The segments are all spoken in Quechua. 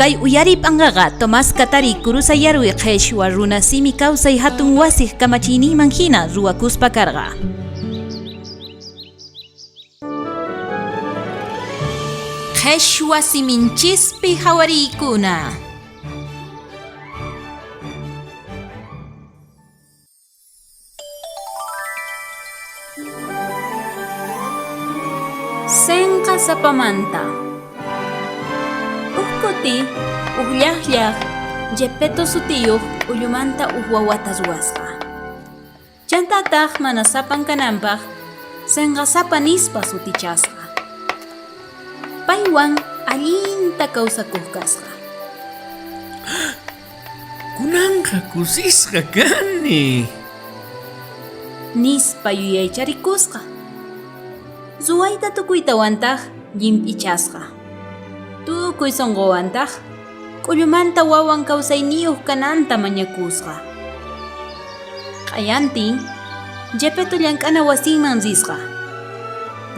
Kay uyarip angaga Tomás Katari kurusayarwi qheshwa runasimi kawsay hatun wasih kamachiniman hina ruwakuspa karqa. Qheshwa siminchispi hawarikuna. Senqa sapamanta. Uhkuti, uhllah, Jepeto sutiyuq ullumanta wawata ruwasqa. Chantataq mana sapan kananpaq senqa sapa nispa sutichasqa. Paywan allinta kawsakuq kasqa. Kunanqa kusisqa kani. Nispa yuyaycharikusqa. Zuwayta tukuйтawantaq llimp'ichasqa. Tukuy sonqowantaq k'ullumanta wawan kawsayniyuq kananta mañakusqa. Q'ayantin Jepeto llank'ana wasinman risqa.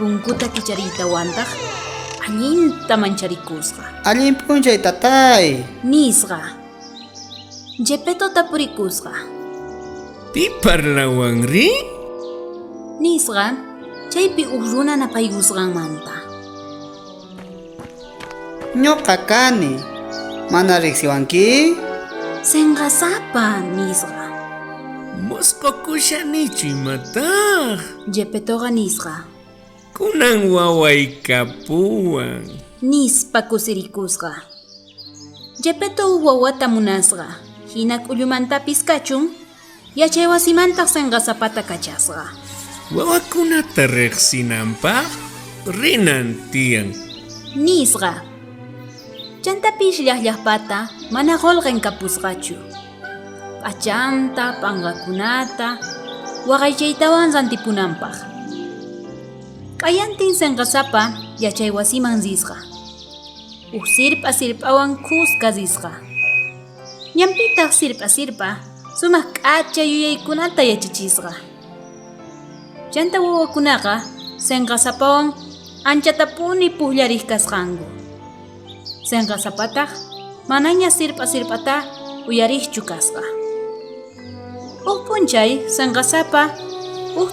Punkuta kichariytawantaq allinta mancharikusqa. Allin p'unchay tatay. Nisqa. Jepeto tapurikusqa. Pi parlawanri? Nisqa chaypi runa napaygusqanmanta. Ñoqa kani. Mana riqsiwanki? Senqa sapa nisqa. Mosqokushanichu imataq? Jepetoqa nisqa. Kunan wawaykapuwan. Nispa kusirikusqa. Jepeto wawata munasqa. Hina k'ullumantapis kachun, yachay wasimantaq senqa sapata kachasqa. Wawakunata riqsinanpaq rinan tiyan. Nisqa. Chantapish llaqllaqpata mana qolqen kapusqachu. P'achanta, panqakunata, waqaychaytawan rantipunanpaq. Q'ayantin senqasapa yachay wasiman risqa. Sirp'awan kusqa risqa. Ñampitaq sirp'a sumaq k'acha yuyaykunata yachachisqa. Chanta wawakunaqa senqasapawan anchatapuni puqllariq kasqanku. Senqasapataq manaña sirp'ata uyariqchu kasqa. P'unchay senqasapa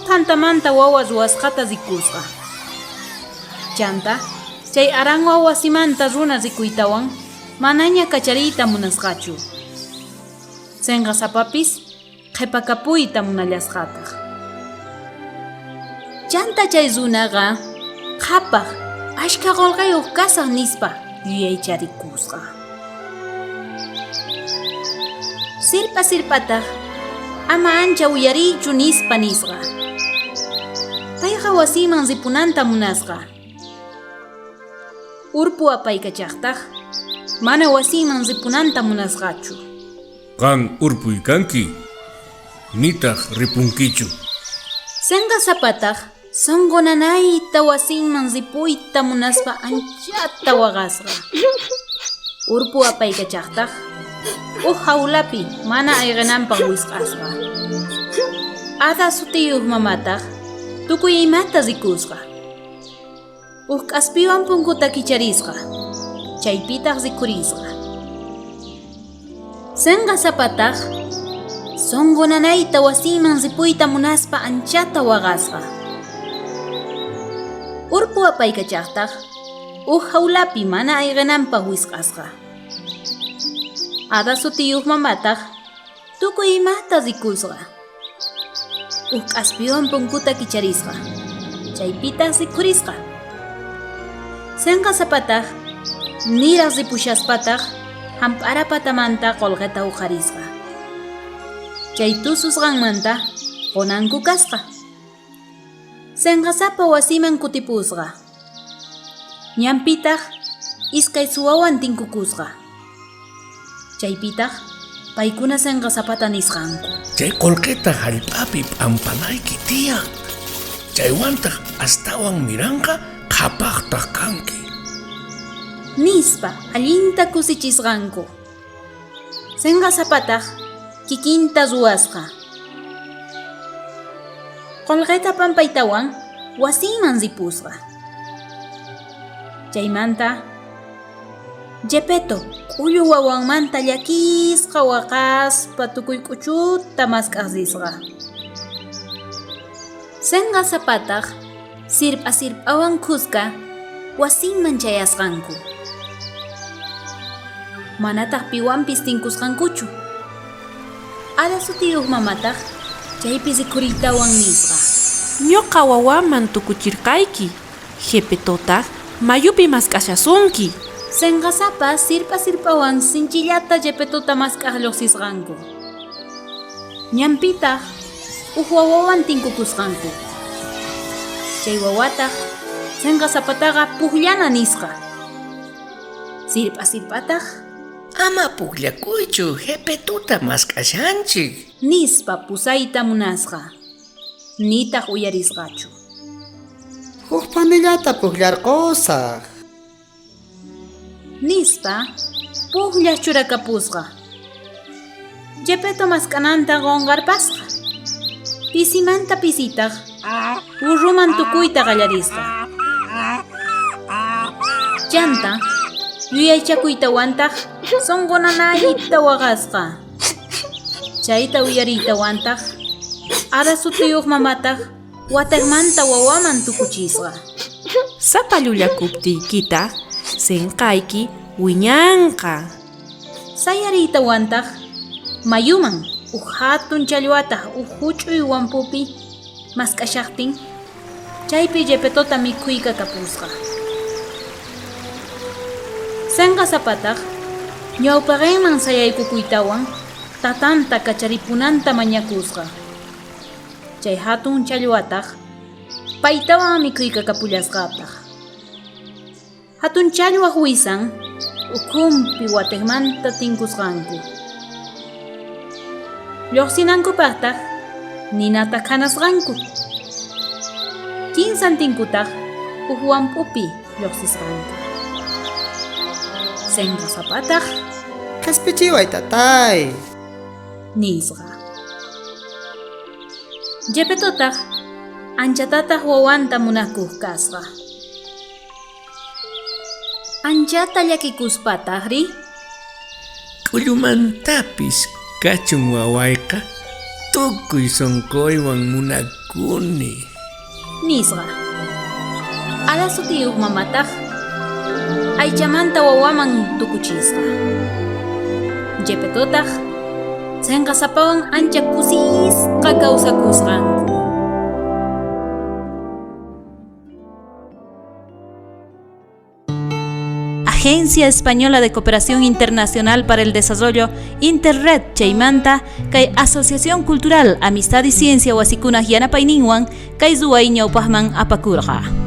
tantamanta wawa ruwasqata rikusqa. Chanta chay aranwa wasimanta runa rikuytawan manaña kachariyta munasqachu. Senqasapapis qhipakapuyta munallasqataq. Chanta chay runaqa qhapaq ashka qolqayuq kasaq nispa yuyaycharikusqa. Sirp'ataq ama ancha uyariychu nispa nisqa. Payqa wasiman ripunanta munasqa. Urpu apaykachaqtaq mana wasiman ripunanta munasqachu. Qan urpuykanki, nitaq ripunkichu. Senqasapataq sonqonanayta wasinman ripuyta munaspa anchata waqasqa. Urpu apaykachaqtaq hawlapi mana ayqinanpaq wisq'asqa. Ada sutiyuq mamataq tukuy imata rikusqa. K'aspiwan punkuta kicharisqa. Chaypitaq rikurisqa. Senqasapataq sonqonanayta wasinman ripuyta munaspa anchata waqasqa. Urpu apaykachaqtaq hawlapi mana ayqinanpaq wisq'asqa. Ada sutiyuq mamataq tukuy imata rikusqa. K'aspiwan punkuta kicharisqa. Chaypitaq rikurisqa. Senqasapataq niraq ripushaspataq hamp'ara patamanta qolqeta huqarisqa. Chay tususqanmanta qonanku kasqa. Senqasapa wasiman kutipusqa. Ñampitaq iskay suwawan tinkukusqa. Chaypitaq paykuna senqasapata nisqanku. Chay qolqeta hallp'api p'ampanayki tiyan. Chaywantaq astawan miranqa qhapaqtaq kanki. Nispa allinta kusichisqanku. Senqasapataq kikinta ruwasqa. Qolqeta pampaytawan wasinman ripusqa. Chaymanta Jepeto, uyu wawanmanta llakisqa waqaspa tukuy k'uchuta mask'asisqa. Senqa sapataq sirp'awan khusqa wasinman chayasqanku. Manataq piwanpis tinkusqankuchu. Ada sutiyuq mamataq chaypi sikhuritawan nisqa. Ñuqa wawaman tukuchirqayki. Jepetotaq mayupi mask'ashasunki. Senqasapa sirp'awan sinchillata Jepetota mask'aqlluqsisqanku. Ñampitaq uq wawawan tinkukusqanku. Chay wawataq senqasapataqa puqllana nisqa. Sirp'ataq Ama puklakuychu, Jepetota mask'ashanchik. nispa pusayta munasqa. Nitaq uyarisqachu. Huk panillata pukllarqusaq. Nispa puqlla churakapusqa. Jepeto mask'ananta qonqarpasqa. Pisimanta pisitaq urruman tukuyta qallarisqa. Chanta yuyaychakuitawantaq sonqonanayta waqasqa. Chayta uyariytawantaq ada sutiyuq mamataq wataqmanta wawaman tukuchisqa. Sapa llullakuptiykita senqayki wiñanqa. Sayariytawantaq mayuman uq hatun challwataq uq huch'uy wampupi mask'ashaqtin chaypi Jepetota mikhuyqa kapusqa. Senqasapataq ñawpaqinman sayaykukuytawan tatanta kacharipunanta mañakusqa. Chay hatun challwataq paytawan mikhuyqa kapullasqapaq. Hatun challwaq wisan ukhunpi watiqmanta tinkusqanku. Lluqsinankupaqtaq ninata khanasqanku. Kinsan tinkutaq uq wampupi lluqsisqanku. Senqasapataq Kaspichiway tatay. nisqa. Jepetotaq anchatataq wawanta munakuq kasqa. Anchata llakikuspataq ri K'ullumantapis kachun wawayqa tukuy sonquywan munakuni. nisqa. Ada sutiyuq mamataq aychamanta wawaman tukuchisqa. Jepetotaq senqasapawan ancha kusisqa kawsakusqanku. Agencia Española de Cooperación Internacional para el Desarrollo Interred chaymanta kay Asociación Cultural Amistad y Ciencia wasikunaj yanapayninwan kay zuway ñawpaqman apakurqa.